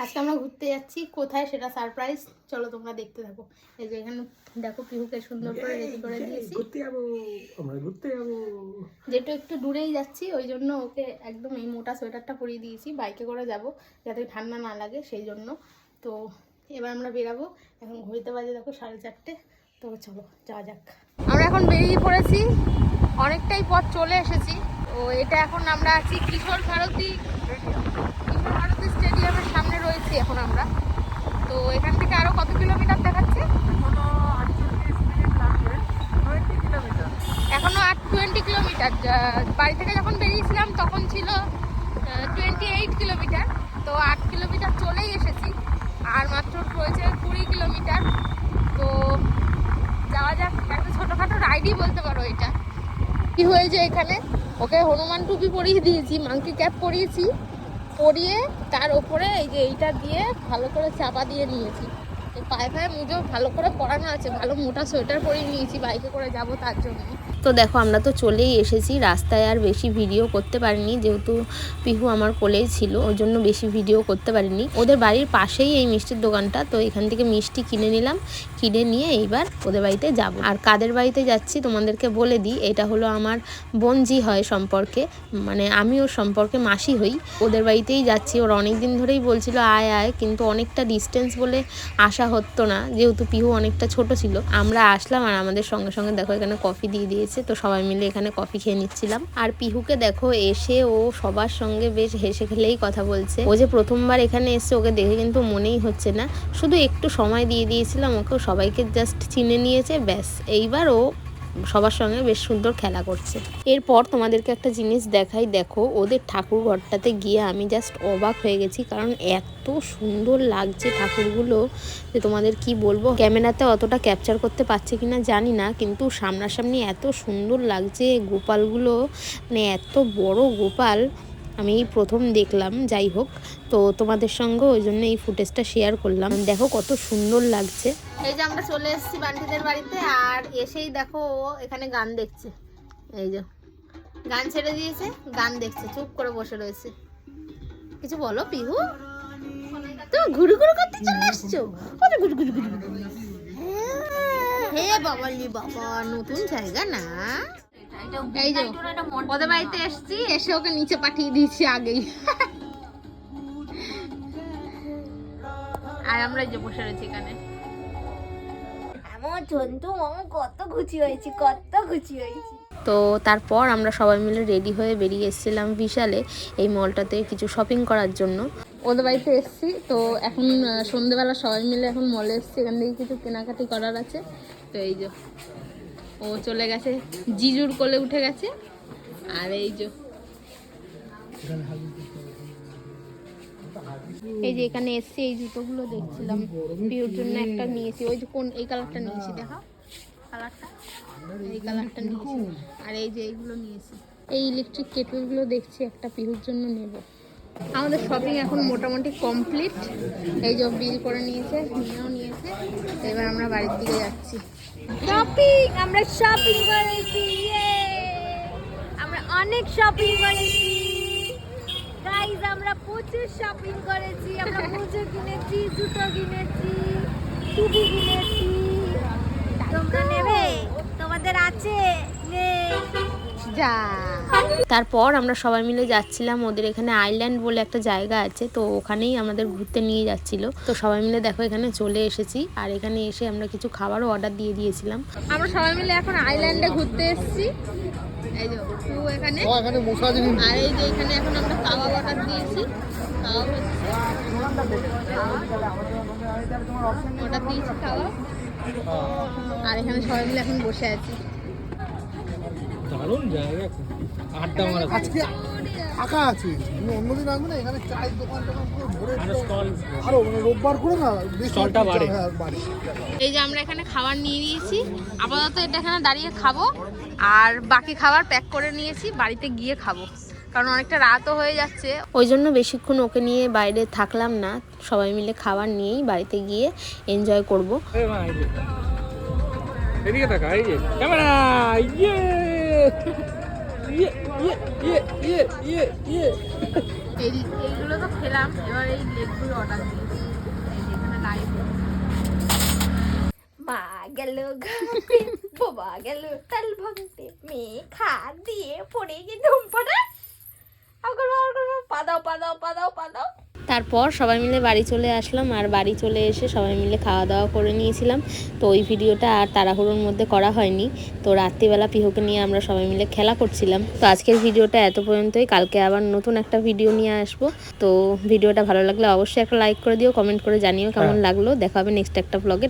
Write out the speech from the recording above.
আজকে আমরা ঘুরতে যাচ্ছি, কোথায় সেটা সারপ্রাইজ, চলো তোমরা দেখতে থাকো। এই যে এখানে দেখো পিহুকে সুন্দর করে রেডি করে দিয়েছি। ঘুরতে যাবো, আমরা ঘুরতে যাবো। যেটা একটু দূরেই যাচ্ছি ওই জন্য ওকে একদম এই মোটা সোয়েটারটা পরিয়ে দিয়েছি, বাইকে করে যাব যাতে ঠান্ডা না লাগে সেই জন্য। তো এবার আমরা বেরাবো, এখন ঘুরতে বাজে দেখো 4:30। তো চলো যাওয়া যাক। আমরা এখন বেরিয়ে পড়েছি, অনেকটাই পথ চলে এসেছি। তো এটা এখন আমরা আছি কিশোর ভারতী স্টেডিয়ামের সামনে রয়েছি এখন আমরা। তো এখান থেকে আরো কত কিলোমিটার দেখাচ্ছে? এখনো 20 কিলোমিটার। বাড়ি থেকে যখন বেরিয়েছিলাম তখন ছিল 28 কিলোমিটার। তো 8 কিলোমিটার চলেই এসেছি, আর মাত্র রয়েছে 20 কিলোমিটার। তো যাওয়া যাক, একটা ছোটোখাটো রাইডই বলতে পারো এটা। কি হয়েছে এখানে, ওকে হনুমান টুপি পরিয়ে দিয়েছি, মাংকি ক্যাপ পরিয়েছি, পরিয়ে তার ওপরে এই যে এইটা দিয়ে ভালো করে চাপা দিয়ে নিয়েছি। পায়ে পায়ে মুজো ভালো করে পরানো আছে, ভালো মোটা সোয়েটার পরিয়ে নিয়েছি, বাইকে করে যাব তার জন্য। তো দেখো আমরা তো চলেই এসেছি, রাস্তায় আর বেশি ভিডিও করতে পারিনি, যেহেতু পিহু আমার কোলেই ছিল ওই জন্য বেশি ভিডিও করতে পারিনি। ওদের বাড়ির পাশেই এই মিষ্টির দোকানটা, তো এখান থেকে মিষ্টি কিনে নিলাম, কিনে নিয়ে এইবার ওদের বাড়িতে যাব। আর কাদের বাড়িতে যাচ্ছি তোমাদেরকে বলে দিই, এটা হলো আমার বোনজি হয় সম্পর্কে, মানে আমি ওর সম্পর্কে মাসি হই। ওদের বাড়িতেই যাচ্ছি, ওরা অনেক দিন ধরেই বলছিল আয় আয়, কিন্তু অনেকটা ডিস্টেন্স বলে আসা হতো না, যেহেতু পিহু অনেকটা ছোট ছিল। আমরা আসলাম আর আমাদের সঙ্গে সঙ্গে দেখো এখানে কফি দিয়ে দিয়েছে, তো সবাই মিলে এখানে কফি খেয়ে নিচ্ছিলাম। আর পিহুকে দেখো এসে ও সবার সঙ্গে বেশ হেসে খেলেই কথা বলছে। ও যে প্রথমবার এখানে এসে, ওকে দেখে কিন্তু মনেই হচ্ছে না, শুধু একটু সময় দিয়ে দিয়েছিলাম ওকে, সবাইকে জাস্ট চিনে নিয়েছে ব্যাস। এইবার ও সবার সঙ্গে বেশ সুন্দর খেলা করছে। এরপর তোমাদেরকে একটা জিনিস দেখাই, দেখো ওদের ঠাকুর ঘরটাতে গিয়ে আমি জাস্ট অবাক হয়ে গেছি, কারণ এত সুন্দর লাগছে ঠাকুরগুলো যে তোমাদের কি বলবো। ক্যামেরাতে অতটা ক্যাপচার করতে পারছে কিনা জানি না, কিন্তু সামনাসামনি এত সুন্দর লাগছে গোপালগুলো, মানে এত বড় গোপাল আমি প্রথম দেখলাম। যাই হোক, তো তোমাদের সঙ্গে ওই জন্য এই ফুটেজটা শেয়ার করলাম। দেখো কত সুন্দর লাগছে। এই যে আমরা চলে এসেছি বান্টিদের বাড়িতে, আর এসেই দেখো ও এখানে গান দেখছে। এই যে গান ছেড়ে দিয়েছে, গান দেখছে, চুপ করে বসে রয়েছে। কিছু বলো পিহু, তো ঘুরু ঘুরু করতে চলে এসছো? ঘুরু ঘুরু ঘুরু ঘুরু। হে বাবালি বাবা, নতুন জায়গা না। এই যে ওদের বাড়িতে এসছি, এসে ওকে নিচে পাঠিয়ে দিয়েছি আগেই। আর আমরা যে বসে রয়েছি এখানে। আমার জন্তু মামা কত খুশি হয়েছি, কত খুশি হয়েছি। তো তারপর আমরা সবাই মিলে রেডি হয়ে বেরিয়ে এসেছিলাম বিশালে, এই মলটাতে কিছু শপিং করার জন্য। ওদের বাড়িতে এসেছি, তো এখন সন্ধ্যেবেলা সবাই মিলে এখন মলে এসেছি, এখান থেকে কিছু কেনাকাটি করার আছে। তো এই যে ও চলে গেছে, জিজুর কোলে উঠে গেছে। আর এই যে এই যে এখানে এসছি, এই জুতোগুলো দেখছিলাম, পিওর জন্য একটা নিয়েছি। ওই যে কোন এই কালারটা নিয়েছি, দেখা কালারটা, এই কালারটা নিয়েছি। আর এই যে এইগুলো নিয়েছি, এই ইলেকট্রিক কেটলগুলো দেখছি একটা পিহুর জন্য নেব। আমাদের শপিং এখন মোটামুটি কমপ্লিট। এই যে বিল করে নিয়েছে, নিয়েও নিয়েছে। এবার আমরা বাড়ির দিকে যাচ্ছি। শপিং, আমরা শপিং করেছি, আমরা অনেক শপিং করেছি গাইস, আমরা প্রচুর শপিং করেছি। আমরা মোজো কিনেছি, জুতো কিনেছি, টুপি কিনেছি। তোমরা নেবে? তোমাদের আছে? যা। তারপর আমরা সবাই মিলে যাচ্ছিলাম, ওদের এখানে আইল্যান্ড বলে একটা জায়গা আছে, তো ওখানেই আমাদের ঘুরতে নিয়ে যাচ্ছিল। তো সবাই মিলে দেখো এখানে চলে এসেছি, আর এখানে এসে আমরা কিছু খাবারও অর্ডার দিয়ে দিয়েছিলাম। আমরা সবাই মিলে এখন আইল্যান্ডে ঘুরতে এসেছি। এই যে এখানে, আর এই যে এখানে এখন আমরা কাবাব অর্ডার দিয়েছি, কাবাব হচ্ছে অর্ডার দিয়েছি কাবাব। আর এখানে সবাই মিলে এখন বসে আছি। দারুণ জায়গা, আড্ডা মারা। আজকে ফাঁকা আছে, অন্যদিন আসবে না, এখানে চায়ের দোকান টোকান পুরো ভরে, আরো মানে রোববার করে না স্টলটা বাড়ে। এই যে আমরা এখানে খাবার নিয়ে নিয়েছি, আপাতত এটা এখানে দাঁড়িয়ে খাবো, আর বাকি খাবার প্যাক করে নিয়েছি, বাড়িতে গিয়ে খাবো, কারণ অনেকটা রাতও হয়ে যাচ্ছে। ওই জন্য বেশিক্ষণ ওকে নিয়ে বাইরে থাকলাম না, সবাই মিলে খাবার নিয়েই বাড়িতে গিয়ে এনজয় করবো। এদিকে তাকা, এই যে ক্যামেরা, ইয়ে ইয়ে ইয়ে ইয়ে ইয়ে ইয়ে এইগুলো তো খেলাম, এবার এই লেগগুলো অর্ডার দিয়েছি। এই যেখানে লাইভ মা গেল ঘাটে, বাবা গেল তাল ভাঙতে, মেয়ে খা দিয়ে পড়ে গিয়ে ধুম পড়ে। পাদাও পাদাও পাদাও পাদাও। তারপর সবাই মিলে বাড়ি চলে আসলাম, আর বাড়ি চলে এসে সবাই মিলে খাওয়া দাওয়া করে নিয়েছিলাম। তো ওই ভিডিওটা আর তাড়াহুড়োর মধ্যে করা হয়নি। তো রাত্রিবেলা পিহুকে নিয়ে আমরা সবাই মিলে খেলা করছিলাম। তো আজকের ভিডিওটা এত পর্যন্তই, কালকে আবার নতুন একটা ভিডিও নিয়ে আসবো। তো ভিডিওটা ভালো লাগলে অবশ্যই একটা লাইক করে দিও, কমেন্ট করে জানিও কেমন লাগলো। দেখা হবে নেক্সট একটা ব্লগে।